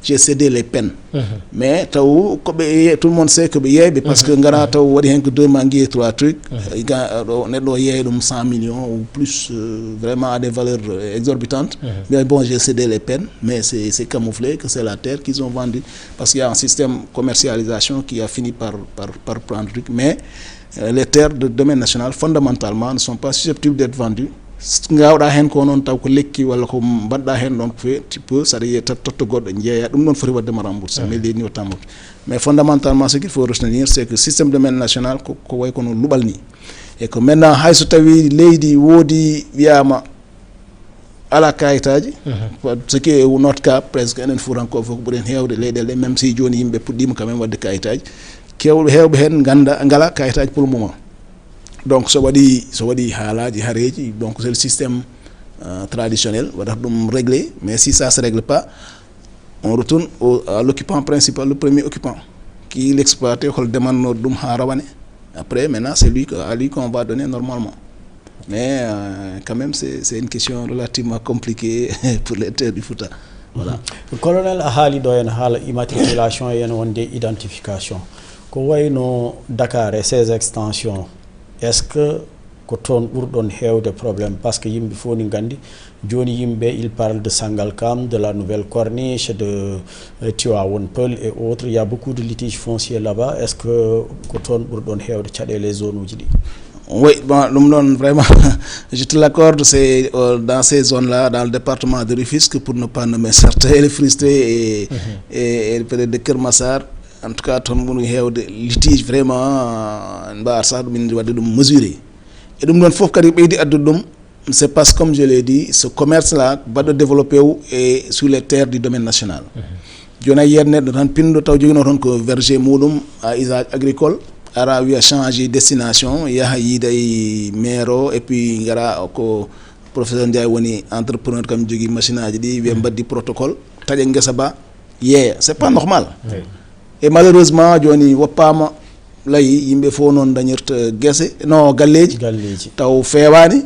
j'ai cédé les peines. Mais tout le monde sait que parce que ngara taw wadi hen que 2 manguiers 3 trucs, nedo yé 100 millions ou plus, vraiment à des valeurs exorbitantes. Mais bon, j'ai cédé les peines, mais c'est camouflé que c'est la terre qu'ils ont vendue parce qu'il y a un système commercialisation qui a fini par prendre truc. Mais les terres de domaine national fondamentalement ne sont pas susceptibles d'être vendues. Ngawda hen ko non taw ko lekki wala ko badda hen don ko tu peux ça y est totto goddo jeeya dum non fori wadde ma rembourser mais les ni tambo mais fondamentalement ce qu'il faut retenir c'est que le système domaine national ko way ko non lubal ni et que maintenant hay so tawi leydi wodi wiama ala kayitaji ce qui est notre cas presque enen furanko foko buren hewde leydel même si joni yimbe puddima quand même wadde kayitaji kewbe hewbe hen ganda ngala kayitaji pour le moment. Donc, ça veut dire donc c'est le système traditionnel, on va régler, mais si ça ne se règle pas, on retourne à l'occupant principal, le premier occupant, qui l'exploite, on le demande. Après, maintenant, c'est à lui qu'on va donner normalement. Mais quand même, c'est une question relativement compliquée pour les terres du Fouta. Voilà. Le colonel Ahali doyen hal immatriculation et une identification. Ko wayno Dakar et ses extensions. Est-ce que Koton Bourdon a des problèmes parce que Yimbi Foni Gandhi, Johnny Yimbe, il parle de Sangalkam, de la Nouvelle Corniche, de Tiawanpel et autres. Il y a beaucoup de litiges fonciers là-bas. Est-ce que Koton Bourdon a les zones où il Oui, bon, vraiment, je te l'accorde, c'est dans ces zones-là, dans le département de Rufisque, pour ne pas nommer certains, les frustrés et peut-être de Kermassar. En tout cas, on a des litiges vraiment mesurés. Et donc, c'est parce que, comme je l'ai dit, ce commerce-là va de développer sur les terres du domaine national. Il y a hier un verger à usage agricole. Il a changé de destination. Il y a des maires et puis il y a un professeur Ndiaye, entrepreneur comme Djogi Machina, il y a un protocole. C'est pas normal. Et malheureusement, Johnny Wapama, là, il me faut non dernier non galleji, taw fewani,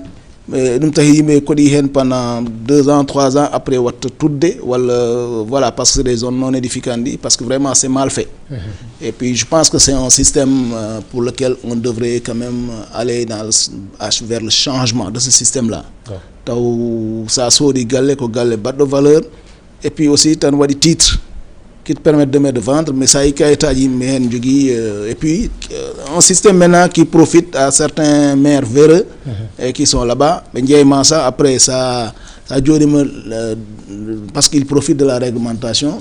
mais nous t'avons pendant 2 ans, 3 ans après votre tourde, voilà parce que c'est des zones non édificantes, parce que vraiment c'est mal fait. Et puis je pense que c'est un système pour lequel on devrait quand même aller vers le changement de ce système-là. Taw ça sort des galets ko galets bas de valeur, et puis aussi t'as des titres qui te permettent de vendre, mais ça y est, et puis un système maintenant qui profite à certains maires véreux et qui sont là-bas, ça après ça parce qu'ils profitent de la réglementation,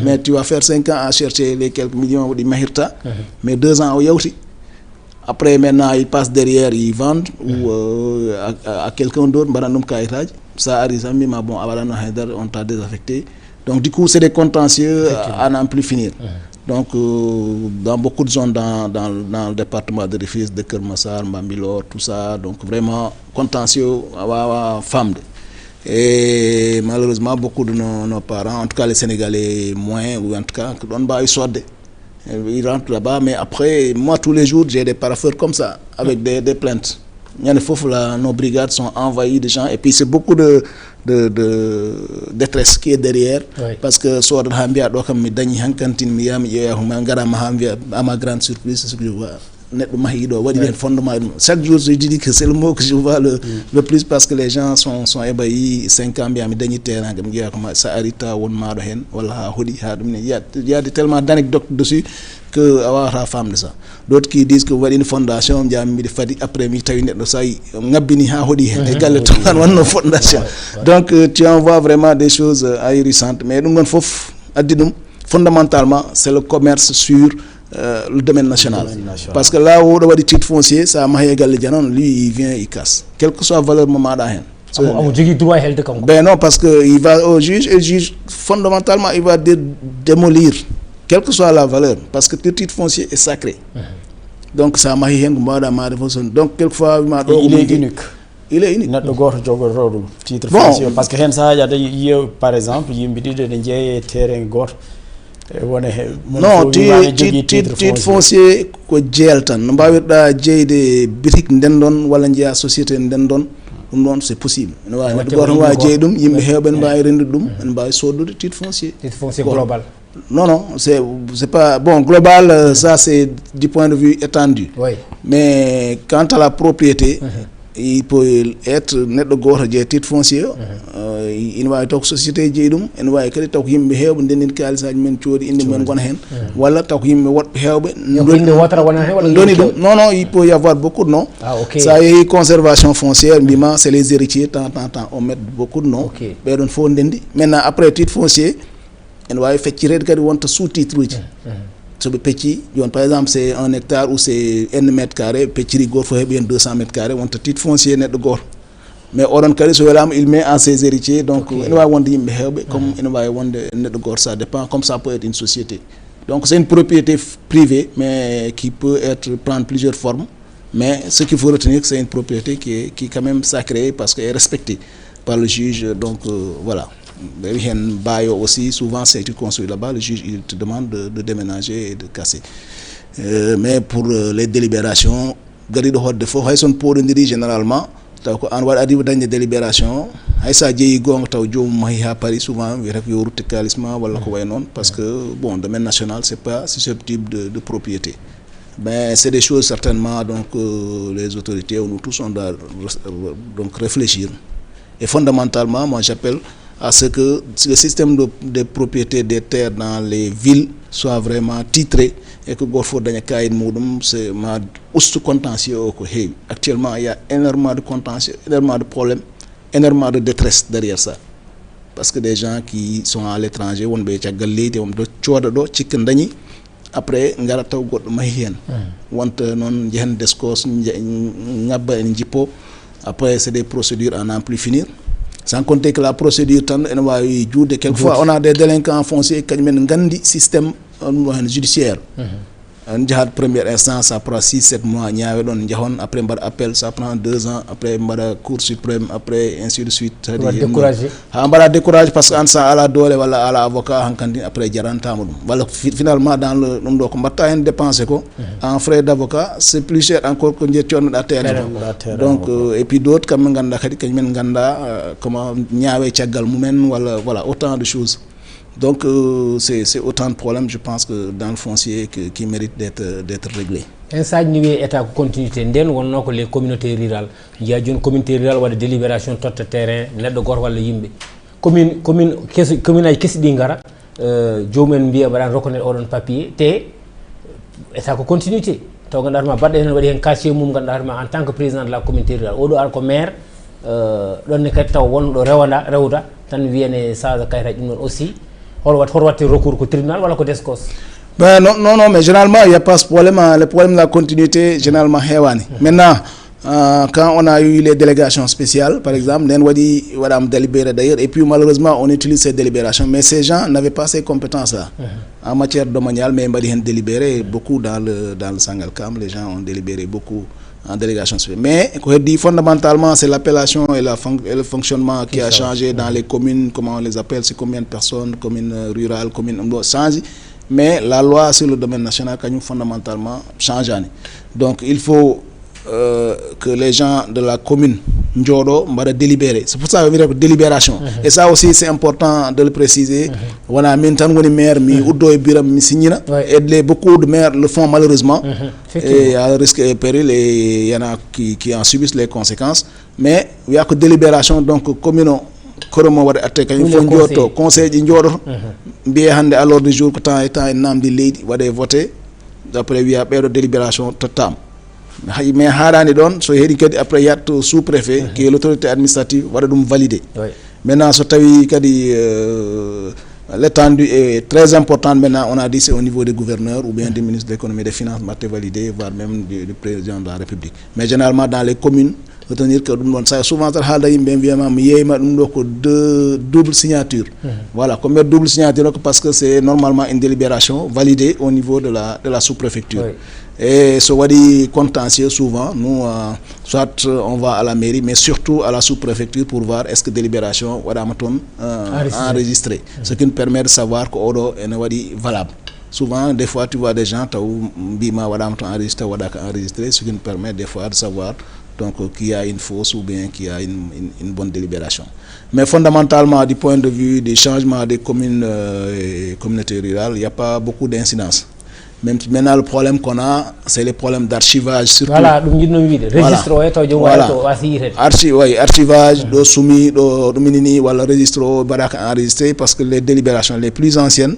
mais tu vas faire 5 ans à chercher les quelques millions de mahirta, mais 2 ans au Yaouti. Après maintenant ils passent derrière, ils vendent ou à quelqu'un d'autre, ça arrive à mais bon, on t'a désaffecté. Donc du coup, c'est des contentieux à n'en plus finir. Donc dans beaucoup de zones dans le département de Rufisque, de Kermassar, Mbambilor, tout ça, donc vraiment contentieux à femmes. Et malheureusement, beaucoup de nos parents, en tout cas les Sénégalais moins, ou en tout cas, ils rentrent là-bas, mais après, moi tous les jours, j'ai des parapheurs comme ça, avec des plaintes. Nos brigades sont envahies de gens et puis c'est beaucoup de détresse qui est derrière, parce que à ma grande surprise, c'est ce que je vois. Chaque jour je dis que c'est le mot que je vois le plus, parce que les gens sont ébahis. 5 ans ça arrive il y a tellement d'anecdotes dessus que avoir la femme de ça. D'autres qui disent que voilà une fondation après donc tu en vois vraiment des choses ahurissantes, mais nous fondamentalement c'est le commerce sur le domaine national. Parce que là où on a des titres fonciers, ça lui il vient, il casse quelle que soit la valeur moment d'ahèn. Ben non, parce que il va au juge et le juge fondamentalement il va démolir quelle que soit la valeur, parce que le titre foncier est sacré. Donc ça m'a donc quelquefois il est unique. Il est unique. Titre foncier, parce que ça y a par exemple il me dit de terrain gor. Non, titre foncier ko jeltan no mbawirda jeyde bitik ndendon wala njiya société ndendon ɗum ɗon c'est possible ene wawi neɗɗo goto ne wawi jeeyi ɗum yimɓe hewɓe ne mbawi rendude ɗum ene mbawi soddude titre foncier global. Non, c'est pas bon global. Ça c'est du point de vue étendu. Oui. Mais quant à la propriété, il peut être neɗɗo goto jeeya titre foncier. Ina wawi taw ko société jeeyi ɗum, ene wawi kadi taw ko yimɓe hewɓe ndendin kalisaji men coodi inde men gona hen, walla taw ko yimɓe woɗɓe hewɓe doni ɗum. Non, il peut y avoir beaucoup de noms. Ça yeehi conservation foncière mbima c'est les héritiers tant on met beaucoup de noms. ɓeɗon fof ndendi. Maintenant après titre foncier ene wawi feccirede kadi wonta sous-titre uji soɓe pecci joni par exemple c'est 1 hectare ou c'est 1 mètre carré pecciri goto fof heeɓi hen 200 mètres carré wonta titre foncier neɗɗo goto mais oɗon kadi so welama il met en ses héritiers donc ene wawi wonde yimɓe hewɓe comme ene wawi wonde neɗɗo goto, ça dépend, comme ça peut être une société. Donc c'est une propriété privée mais qui peut prendre plusieurs formes, mais ce qu'il faut retenir c'est une propriété qui est quand même sacrée parce qu'elle est respectée par le juge. Donc voilà. Bayo aussi, souvent c'est tu construis là-bas, le juge il te demande de déménager et de casser. Mais pour les délibérations, gari do hodde fo hay son podondiri généralement taw ko an waɗa adiba dañde délibération hay sa jeeyi gonga taw jomum mahi ha Paris souvent wiyata ko yo rutte kalisma walla ko way non, parce que bon domaine national c'est pas susceptible de propriété. Ben c'est des choses certainement donc les autorités ou nous tous on doit donc réfléchir. Et fondamentalement moi j'appelle à ce que le système de propriété des terres dans les villes soit vraiment titré et que goto fof daña kayit muɗum, c'est ma ustu contentieux o ko heewi. Actuellement il y a énormément de contentieux, énormément de problèmes, énormément de détresse derrière ça, parce que des gens qui sont à l'étranger wonɓe caggal leydi wonɓe cooda ɗo cikka dañi après ngara taw goɗɗo mahi hen wonta noon jehen descos ngabba en jippo, après c'est des procédures à n'en plus finir. Sans compter que la procédure tan ene wawi juude quelquefois on a des délinquants fonciers kañumen gandi système judiciaire. On jahat première instance ça prend 6-7 mois ñaawe ɗon jahon, après mbaɗa appel ça prend 2 ans, après mbaɗa cour suprême, après ainsi de suite. Ha mbaɗa découragé parce que an sa ala doole walla ala avocat hankandi après jarantama ɗum walla finalement dans le ɗum ɗo ko mbatta hen dépensé ko en frais d'avocat c'est plus cher encore que jettionnoɗa terre. Donc et puis d'autres kamɓe ganda kadi kañumen ganda comment ñaawe caggal mumen walla voilà autant de choses. Donc c'est autant de problèmes je pense que dans le foncier qui méritent d'être réglés. Inside ni wiye état ko continuité nden wonno ko les communautés rurales jiya joni communauté rurale waɗa délibération totta terrain neɗɗo goto walla yimɓe commune aji kesi ɗi gara jomumen mbiya mbaɗan reconnaître oɗon papier te état ko continuité taw ganduɗa ma baɗɗo hen waɗi hen casier mum ganduɗa ma en tant que président de la communauté rurale oɗo ara ko maire ɗonne kadi taw wonɗo rewda tan wiyene sage kayitaji ɗum ɗon aussi hol watte recours ko tribunal wala ko descos. Ben non, mais généralement il y a pas ce problème, le problème de la continuité généralement hewani. Maintenant quand on a eu les délégations spéciales par exemple nen waɗi waɗama délibéré d'ailleurs, et puis malheureusement on utilise ces délibérations mais ces gens n'avaient pas ces compétences là en matière domaniale, mais mbaɗi hen délibéré beaucoup dans le Sangalkam, les gens ont délibéré beaucoup en délégation spéciale. Mais fondamentalement c'est l'appellation et le fonctionnement qui a changé dans les communes, comment on les appelle, c'est combien de personnes, communes rurales, communes changé, mais la loi sur le domaine national kañum fondamentalement change. Donc il faut que les gens de la commune Ndiodo mbaɗa délibéré, c'est pour ça que je délibération. Et ça aussi c'est important de le préciser. Voilà, min tan woni maire mi uddo e biram mi signina, et beaucoup de maires le font malheureusement, et à risque et péril, et il y en a qui en subissent les conséquences. Mais il y a que délibération, donc commune koromo waɗa atte kañum fof jotto conseil ji jooɗoto mbiye hannde à l'ordre du jour ko temps e temps en namdi leydi waɗe voté, après wiya ɓeɗo délibération tottama. Mais haarani ɗon so heeɗi kadi après yat sous préfet qui est l'autorité administrative waɗa ɗum validé. Maintenant so tawi kadi l'étendue est très importante, maintenant on a dit c'est au niveau des gouverneurs ou bien des ministres de l'économie et des finances mbatte validé, voire même du président de la République. Mais généralement dans les communes retenir que ɗum ɗon ça souvent tan haalda yimɓe wiyama mi yeyma ɗum ɗo ko double signature. Voilà, comme double signature parce que c'est normalement une délibération validée au niveau de la sous-préfecture. Et so waɗi contentieux souvent nous soit on va à la mairie mais surtout à la sous-préfecture pour voir est-ce que délibération waɗama toon enregistré, ce qui nous permet de savoir ko oɗo ene waɗi valable. Souvent des fois tu vois des gens taw mbima waɗama toon enregistré waɗaka enregistré, ce qui nous permet des fois de savoir donc qui a une fausse ou bien qui a une bonne délibération. Mais fondamentalement, du point de vue du changement des communes et communautés rurales, il n'y a pas beaucoup d'incidence. Même maintenant, le problème qu'on a, c'est les problèmes d'archivage. Surtout. Voilà, archivage, do soumis, do minini, wala registre barak enregistré parce que les délibérations les plus anciennes,